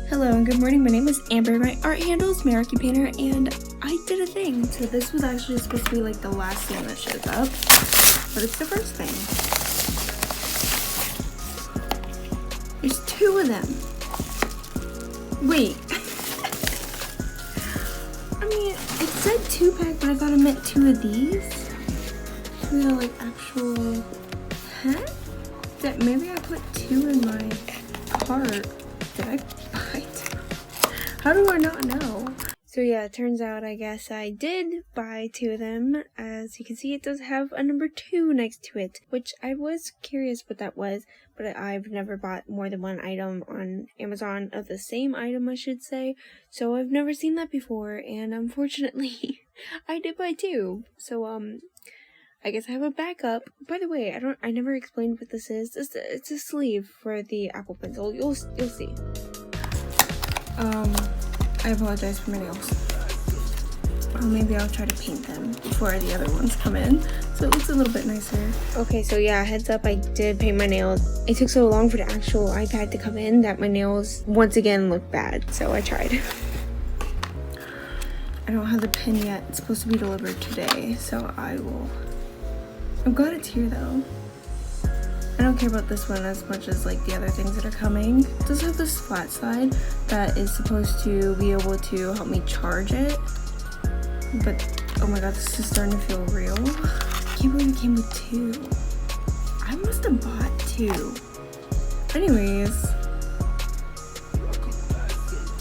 Hello and good morning, my name is Amber, my art handle is Meraki Painter, and I did a thing. So this was actually supposed to be like the last thing that shows up, but it's the first thing. There's two of them. Wait. I mean, it said 2-pack, but I thought it meant 2 of these. These are like actual, That maybe I put 2 in my cart. Did I buy 2? How do I not know? So yeah, it turns out I guess I did buy 2 of them. As you can see, it does have a number 2 next to it, which I was curious what that was, but I've never bought more than one item on Amazon of the same item, I should say. So I've never seen that before, and unfortunately, I did buy 2. So I guess I have a backup. By the way, I never explained what this is. It's a sleeve for the Apple Pencil. You'll see. I apologize for my nails. Or maybe I'll try to paint them before the other ones come in, so it looks a little bit nicer. Okay, so yeah, heads up, I did paint my nails. It took so long for the actual iPad to come in that my nails once again look bad, so I tried. I don't have the pen yet. It's supposed to be delivered today, so I'm glad it's here though. I don't care about this one as much as like the other things that are coming. It does have this flat side that is supposed to be able to help me charge it. But oh my god, this is starting to feel real. I can't believe it came with 2. I must have bought 2. Anyways,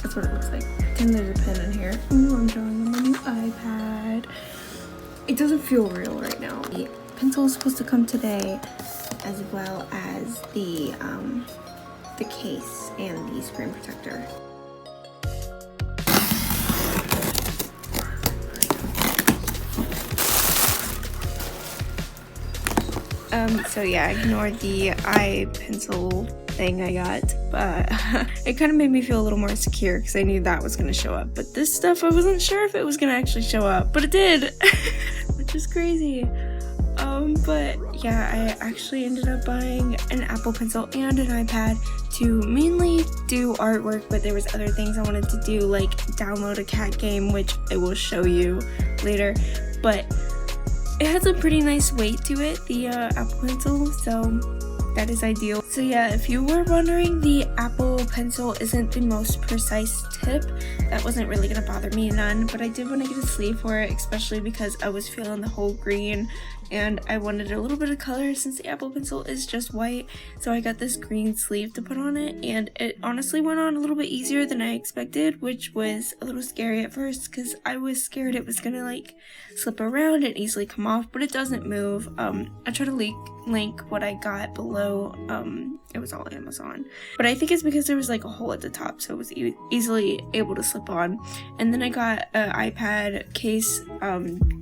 that's what it looks like. And there's a pen in here. Ooh, I'm drawing on my new iPad. It doesn't feel real right now. The pencil is supposed to come today, as well as the case and the screen protector. So yeah, ignore the pencil thing I got, but it kind of made me feel a little more secure because I knew that was going to show up. But this stuff, I wasn't sure if it was going to actually show up, but it did, which is crazy. But yeah, I actually ended up buying an Apple Pencil and an iPad to mainly do artwork, but there was other things I wanted to do, like download a cat game, which I will show you later. But it has a pretty nice weight to it, the Apple Pencil, so that is ideal. So yeah, if you were wondering, the Apple Pencil isn't the most precise tip. That wasn't really gonna bother me none, but I did want to get a sleeve for it, especially because I was feeling the whole green and I wanted a little bit of color since the Apple Pencil is just white. So I got this green sleeve to put on it, and it honestly went on a little bit easier than I expected, which was a little scary at first because I was scared it was gonna like slip around and easily come off, but it doesn't move. I try to link what I got below. It was all Amazon, but I think it's because there was like a hole at the top, so it was easily able to slip on. And then I got an iPad case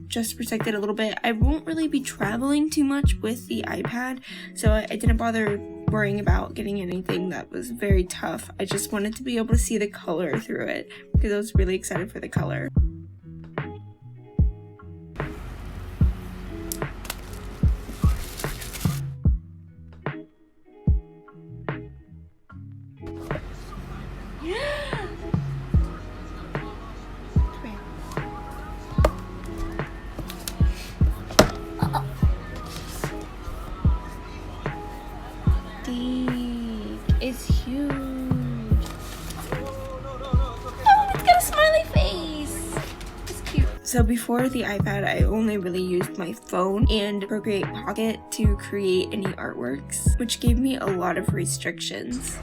just to protect it a little bit. I won't really be traveling too much with the iPad, so I didn't bother worrying about getting anything that was very tough. I just wanted to be able to see the color through it because I was really excited for the color. It's huge. Oh, it's got a smiley face. It's cute. So before the iPad, I only really used my phone and Procreate Pocket to create any artworks, which gave me a lot of restrictions.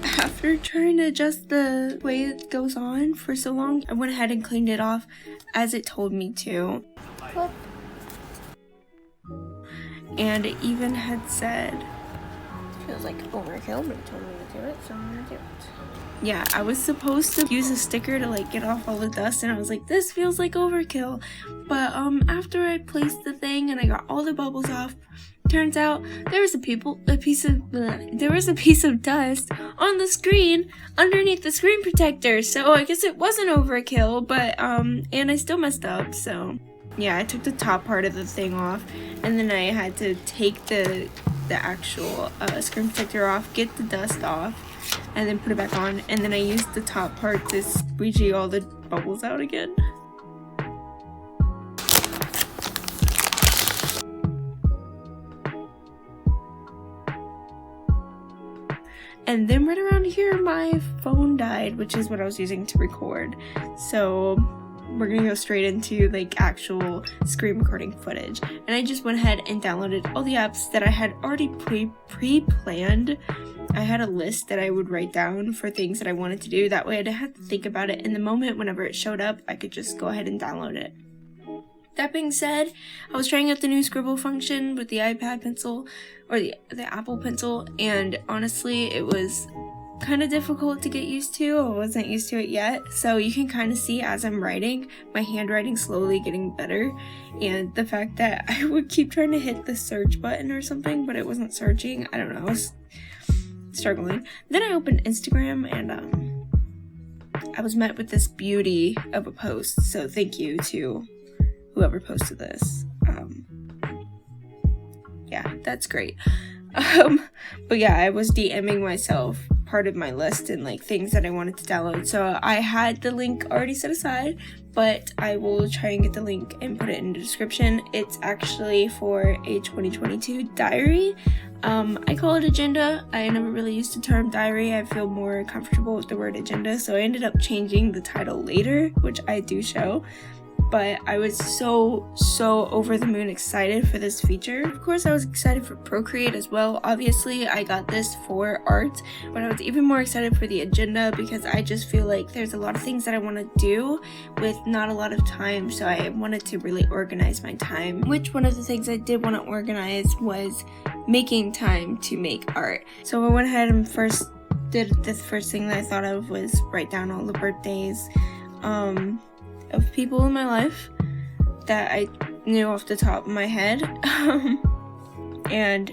After trying to adjust the way it goes on for so long, I went ahead and cleaned it off as it told me to. Whoop. And it even had said, feels like overkill, but it told me to do it, so I'm gonna do it. Yeah, I was supposed to use a sticker to like get off all the dust, and I was like, this feels like overkill. But after I placed the thing and I got all the bubbles off, turns out there was a piece of dust on the screen underneath the screen protector. So I guess it wasn't overkill, but and I still messed up, so yeah, I took the top part of the thing off, and then I had to take the the actual screen protector off, get the dust off, and then put it back on, and then I used the top part to squeegee all the bubbles out again. And then right around here, my phone died, which is what I was using to record. So we're gonna go straight into like actual screen recording footage. And I just went ahead and downloaded all the apps that I had already pre-planned. I had a list that I would write down for things that I wanted to do. That way I didn't have to think about it in the moment. Whenever it showed up, I could just go ahead and download it. That being said, I was trying out the new scribble function with the iPad pencil, or the Apple Pencil, and honestly, it was kind of difficult to get used to. I wasn't used to it yet, so you can kind of see as I'm writing, my handwriting slowly getting better, and the fact that I would keep trying to hit the search button or something, but it wasn't searching. I don't know, I was struggling. Then I opened Instagram, and I was met with this beauty of a post, so thank you to whoever posted this. Yeah, that's great. But yeah, I was DMing myself part of my list and like things that I wanted to download. So I had the link already set aside, but I will try and get the link and put it in the description. It's actually for a 2022 diary. I call it agenda. I never really used the term diary. I feel more comfortable with the word agenda, so I ended up changing the title later, which I do show. But I was so over the moon excited for this feature. Of course, I was excited for Procreate as well. Obviously, I got this for art, but I was even more excited for the agenda because I just feel like there's a lot of things that I want to do with not a lot of time, so I wanted to really organize my time. Which one of the things I did want to organize was making time to make art. So I went ahead and the first thing that I thought of was write down all the birthdays of people in my life that I knew off the top of my head. And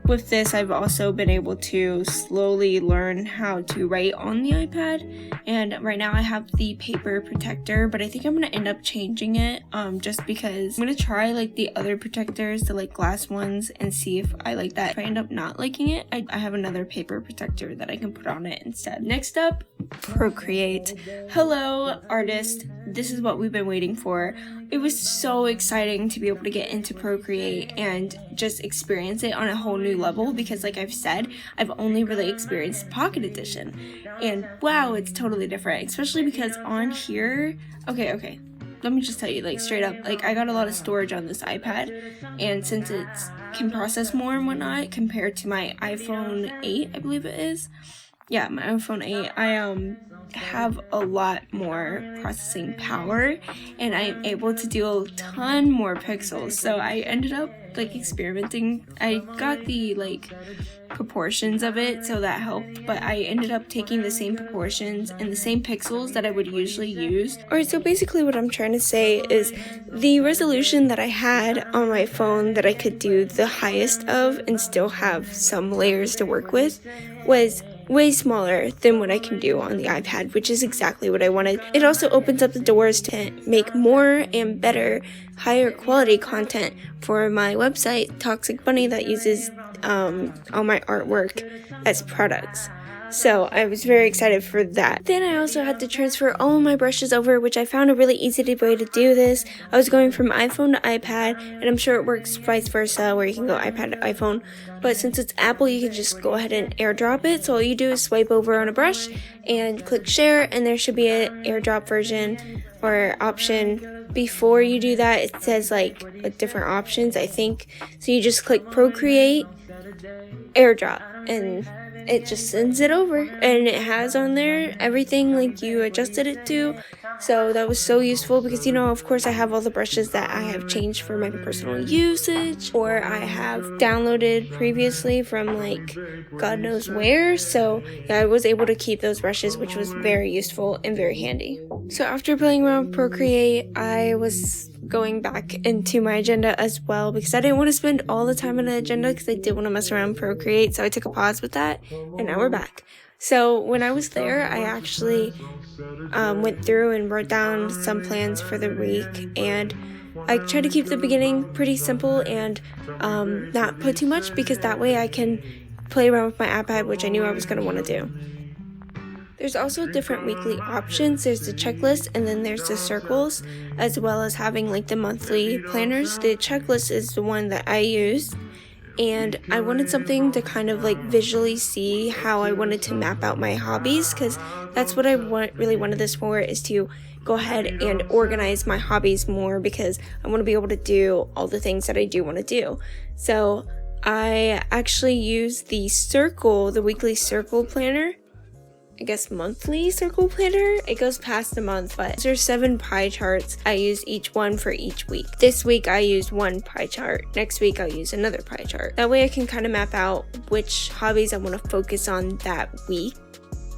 with this, I've also been able to slowly learn how to write on the iPad, and right now I have the paper protector, but I think I'm gonna end up changing it just because I'm gonna try like the other protectors, the like glass ones, and see if I like that. If I end up not liking it, I have another paper protector that I can put on it instead. Next up, Procreate. Hello, artist. This is what we've been waiting for. It was so exciting to be able to get into Procreate and just experience it on a whole new level because, like I've said, I've only really experienced Pocket Edition. And wow, it's totally different, especially because on here, okay. Let me just tell you, like, straight up, like, I got a lot of storage on this iPad, and since it can process more and whatnot compared to my iPhone 8, I believe it is. Yeah, my iPhone 8, I have a lot more processing power, and I'm able to do a ton more pixels. So I ended up like experimenting. I got the like proportions of it, so that helped, but I ended up taking the same proportions and the same pixels that I would usually use. Alright, so basically what I'm trying to say is the resolution that I had on my phone that I could do the highest of and still have some layers to work with was way smaller than what I can do on the iPad, which is exactly what I wanted. It also opens up the doors to make more and better, higher quality content for my website, Toxic Bunny, that uses all my artwork as products. So I was very excited for that. Then I also had to transfer all my brushes over, which I found a really easy way to do this. I was going from iPhone to iPad, and I'm sure it works vice versa, where you can go iPad to iPhone. But since it's Apple, you can just go ahead and airdrop it. So all you do is swipe over on a brush and click share, and there should be an airdrop version or option. Before you do that, it says like different options, I think. So you just click Procreate, airdrop, and it just sends it over, and it has on there everything like you adjusted it to. So that was so useful because, you know, of course I have all the brushes that I have changed for my personal usage, or I have downloaded previously from like God knows where. So yeah, I was able to keep those brushes, which was very useful and very handy. So after playing around with Procreate, I was going back into my agenda as well because I didn't want to spend all the time on the agenda because I did want to mess around and Procreate. So I took a pause with that, and now we're back. So when I was there, I actually went through and wrote down some plans for the week, and I try to keep the beginning pretty simple and not put too much, because that way I can play around with my iPad, which I knew I was going to want to do. There's also different weekly options. There's the checklist, and then there's the circles, as well as having like the monthly planners. The checklist is the one that I use, and I wanted something to kind of like visually see how I wanted to map out my hobbies, because that's what I really wanted this for, is to go ahead and organize my hobbies more, because I want to be able to do all the things that I do want to do. So I actually use the weekly circle planner. I guess monthly circle planner. It goes past a month, but there's 7 pie charts. I use each one for each week. This week I used 1 pie chart. Next week I'll use another pie chart. That way I can kind of map out which hobbies I want to focus on that week.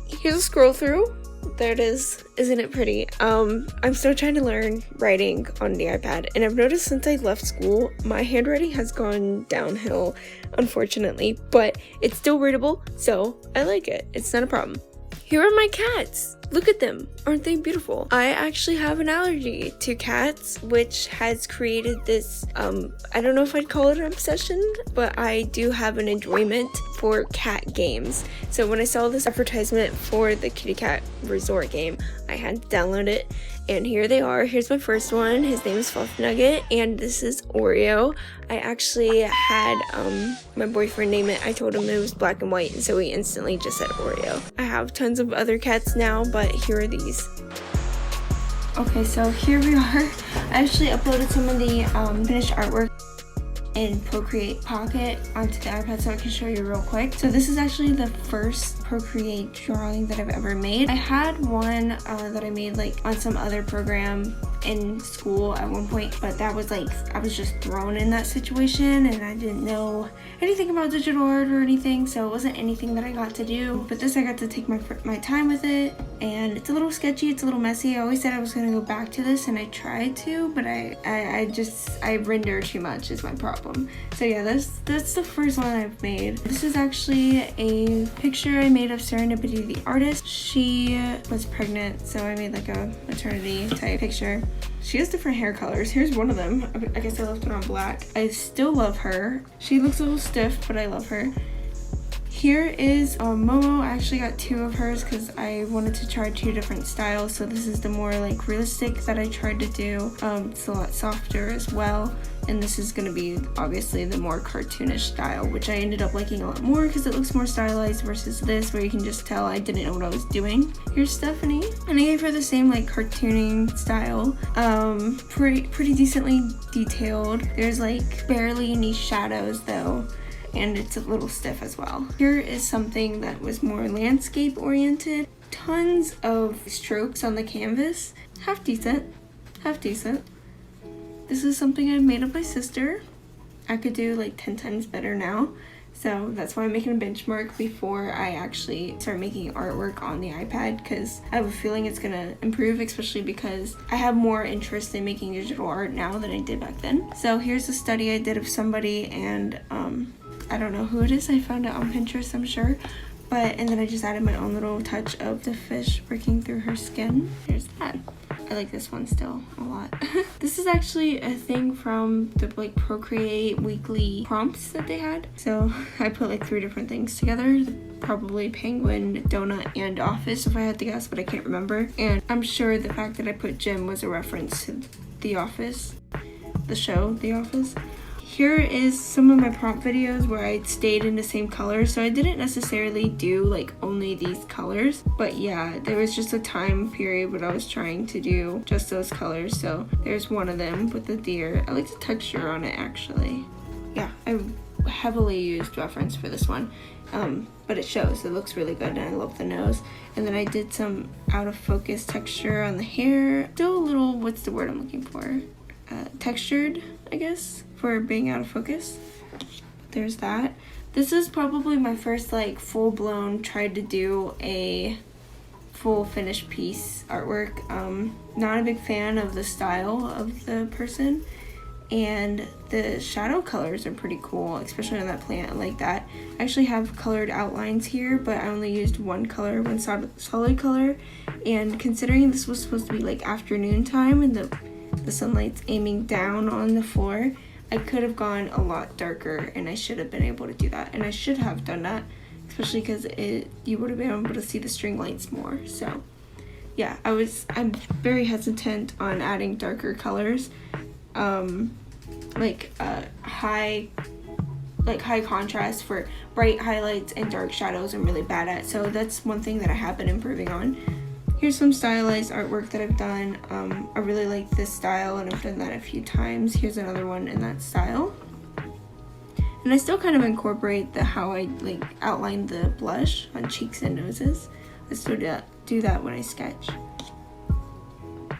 Here's a scroll through. There it is. Isn't it pretty? I'm still trying to learn writing on the iPad, and I've noticed since I left school, my handwriting has gone downhill, unfortunately, but it's still readable, so I like it. It's not a problem. Here are my cats. Look at them. Aren't they beautiful? I actually have an allergy to cats, which has created this, I don't know if I'd call it an obsession, but I do have an enjoyment for cat games. So when I saw this advertisement for the kitty cat resort game, I had to download it. And here they are. Here's my first one. His name is Fluff Nugget, and this is Oreo. I actually had my boyfriend name it. I told him it was black and white, and so he instantly just said Oreo. I have tons of other cats now, but here are these. Okay, so here we are. I actually uploaded some of the finished artwork in Procreate Pocket onto the iPad so I can show you real quick. So this is actually the first Procreate drawing that I've ever made. I had one that I made like on some other program in school at one point, but that was like, I was just thrown in that situation and I didn't know anything about digital art or anything, so it wasn't anything that I got to do. But this, I got to take my time with it, and it's a little sketchy, it's a little messy. I always said I was gonna go back to this, and I tried to, but I render too much is my problem. So yeah, that's the first one I've made. This is actually a picture I made of Serendipity the artist. She was pregnant, so I made like a maternity type picture. She has different hair colors. Here's one of them. I guess I left it on black. I still love her. She looks a little stiff, but I love her. Here is Momo. I actually got 2 of hers because I wanted to try 2 different styles. So this is the more like realistic that I tried to do. It's a lot softer as well. And this is going to be obviously the more cartoonish style, which I ended up liking a lot more because it looks more stylized versus this, where you can just tell I didn't know what I was doing. Here's Stephanie, and I gave her the same like cartooning style. Pretty decently detailed. There's like barely any shadows though, and it's a little stiff as well. Here is something that was more landscape oriented. Tons of strokes on the canvas. Half decent. This is something I made of my sister. I could do like 10 times better now. So that's why I'm making a benchmark before I actually start making artwork on the iPad, because I have a feeling it's gonna improve, especially because I have more interest in making digital art now than I did back then. So here's a study I did of somebody, and I don't know who it is. I found it on Pinterest, I'm sure. And then I just added my own little touch of the fish breaking through her skin. Here's that. I like this one still a lot. This is actually a thing from the like Procreate weekly prompts that they had. So I put like 3 different things together. Probably penguin, donut, and office if I had to guess, but I can't remember. And I'm sure the fact that I put Jim was a reference to The Office, the show The Office. Here is some of my prompt videos where I stayed in the same color, so I didn't necessarily do like only these colors, but yeah, there was just a time period when I was trying to do just those colors. So there's one of them with the deer. I like the texture on it actually. Yeah, I heavily used reference for this one, but it shows. It looks really good, and I love the nose. And then I did some out of focus texture on the hair. Still a little, what's the word I'm looking for? Textured, I guess, for being out of focus. There's that. This is probably my first like full-blown tried to do a full finished piece artwork. Not a big fan of the style of the person, and the shadow colors are pretty cool, especially on that plant. I like that. I actually have colored outlines here, but I only used one color, one solid color, and considering this was supposed to be like afternoon time and the the sunlight's aiming down on the floor, I could have gone a lot darker, and I should have been able to do that, and I should have done that, especially because you would have been able to see the string lights more. So yeah, I'm very hesitant on adding darker colors. High contrast for bright highlights and dark shadows I'm really bad at, so that's one thing that I have been improving on. Here's some stylized artwork that I've done. I really like this style, and I've done that a few times. Here's another one in that style. And I still kind of incorporate how I outline the blush on cheeks and noses. I still do that when I sketch.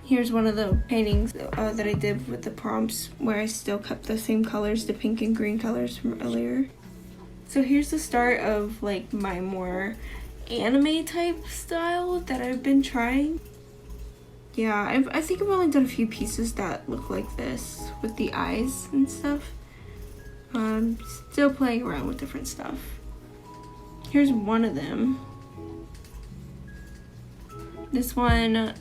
Here's one of the paintings that I did with the prompts, where I still kept the same colors, the pink and green colors from earlier. So here's the start of my more anime type style that I've been trying. Yeah, I think I've only done a few pieces that look like this with the eyes and stuff. Still playing around with different stuff. Here's one of them. This one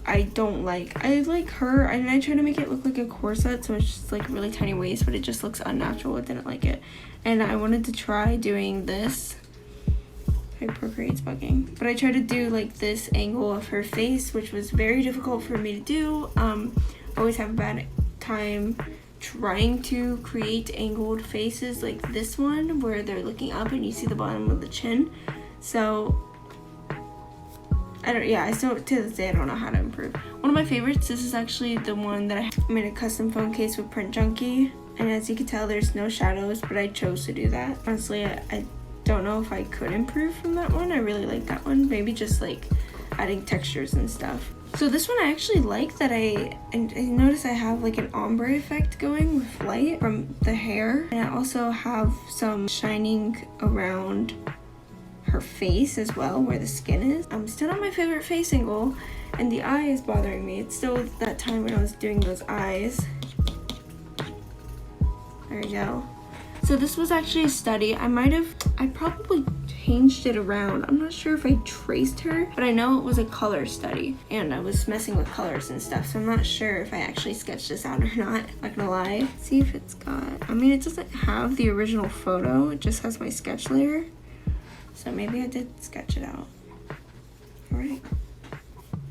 I don't like. I like her, and I try to make it look like a corset, so it's just really tiny waist, but it just looks unnatural. I didn't like it. And I wanted to try doing this. Procreate's bugging. But I tried to do this angle of her face, which was very difficult for me to do. I always have a bad time trying to create angled faces like this one, where they're looking up and you see the bottom of the chin. So I still, to this day, I don't know how to improve. One of my favorites, this is actually the one that I made a custom phone case with Print Junkie. And as you can tell, there's no shadows, but I chose to do that. Honestly, I don't know if I could improve from that one. I really like that one. Maybe just adding textures and stuff. So this one I actually like that I notice I have an ombre effect going with light from the hair. And I also have some shining around her face as well, where the skin is. Still not my favorite face angle, and the eye is bothering me. It's still that time when I was doing those eyes. There you go. So this was actually a study. I probably changed it around. I'm not sure if I traced her, but I know it was a color study, and I was messing with colors and stuff, so I'm not sure if I actually sketched this out or not. Not gonna lie. Let's see if it's got, it doesn't have the original photo, it just has my sketch layer. So maybe I did sketch it out. Alright.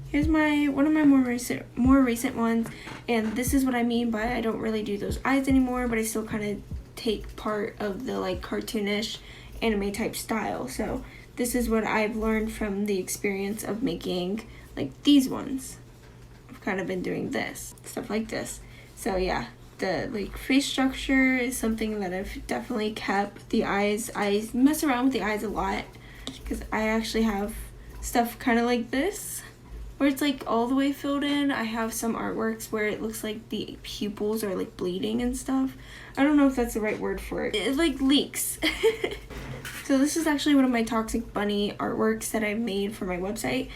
Here's one of my more recent ones, and this is what I mean by I don't really do those eyes anymore, but I still kind of take part of the cartoonish anime type style. So this is what I've learned from the experience of making these ones. I've kind of been doing this, stuff like this. So yeah, the face structure is something that I've definitely kept. The eyes, I mess around with the eyes a lot, because I actually have stuff kind of like this, where it's all the way filled in. I have some artworks where it looks like the pupils are bleeding and stuff. I don't know if that's the right word for it. It leaks. So this is actually one of my Toxic Bunny artworks that I made for my website,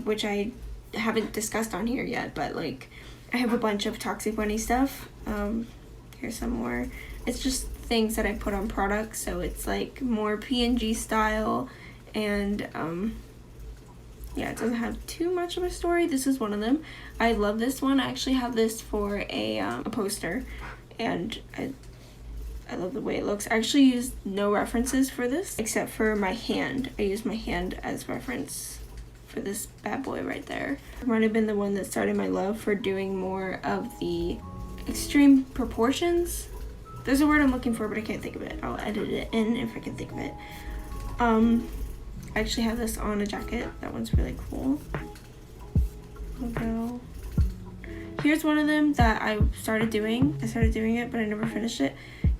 which I haven't discussed on here yet, but I have a bunch of Toxic Bunny stuff. Here's some more. It's just things that I put on products, so it's more PNG style, and yeah, it doesn't have too much of a story. This is one of them. I love this one. I actually have this for a poster, and I love the way it looks. I actually used no references for this except for my hand. I used my hand as reference for this bad boy right there. It might have been the one that started my love for doing more of the extreme proportions. There's a word I'm looking for, but I can't think of it. I'll edit it in if I can think of it. I actually have this on a jacket. That one's really cool. Logo. Here's one of them that I started doing. I started doing it, but I never finished it.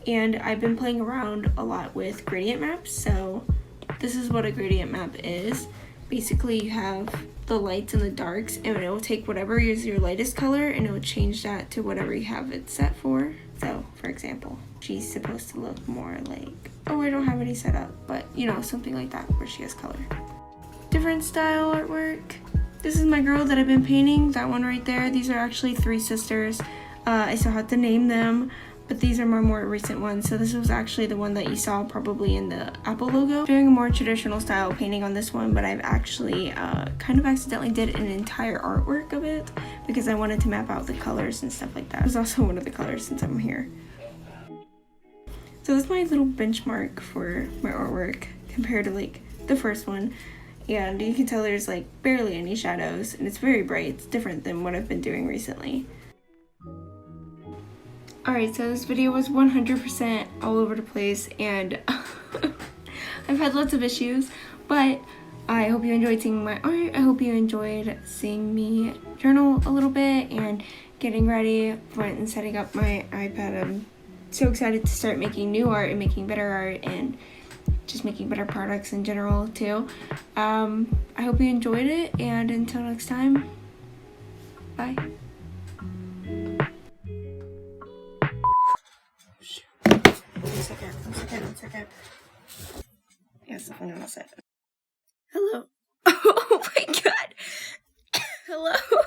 And I've been playing around a lot with gradient maps. So this is what a gradient map is. Basically, you have the lights and the darks, and it will take whatever is your lightest color, and it will change that to whatever you have it set for. So, for example, she's supposed to look more oh, I don't have any set up, but something like that where she has color. Different style artwork. This is my girl that I've been painting, that one right there. These are actually 3 sisters. I still have to name them, but these are my more recent ones. So this was actually the one that you saw probably in the Apple logo. Doing a more traditional style painting on this one, but I've actually kind of accidentally did an entire artwork of it because I wanted to map out the colors and stuff like that. It was also one of the colors since I'm here. So this is my little benchmark for my artwork compared to like the first one. And you can tell there's like barely any shadows and it's very bright. It's different than what I've been doing recently. Alright, so this video was 100% all over the place and I've had lots of issues, but I hope you enjoyed seeing my art. I hope you enjoyed seeing me journal a little bit and getting ready for it and setting up my iPad. I'm so excited to start making new art and making better art and just making better products in general too. I hope you enjoyed it, and until next time, bye. One second. Yes, I'm gonna set it. Hello. Oh my god. Hello.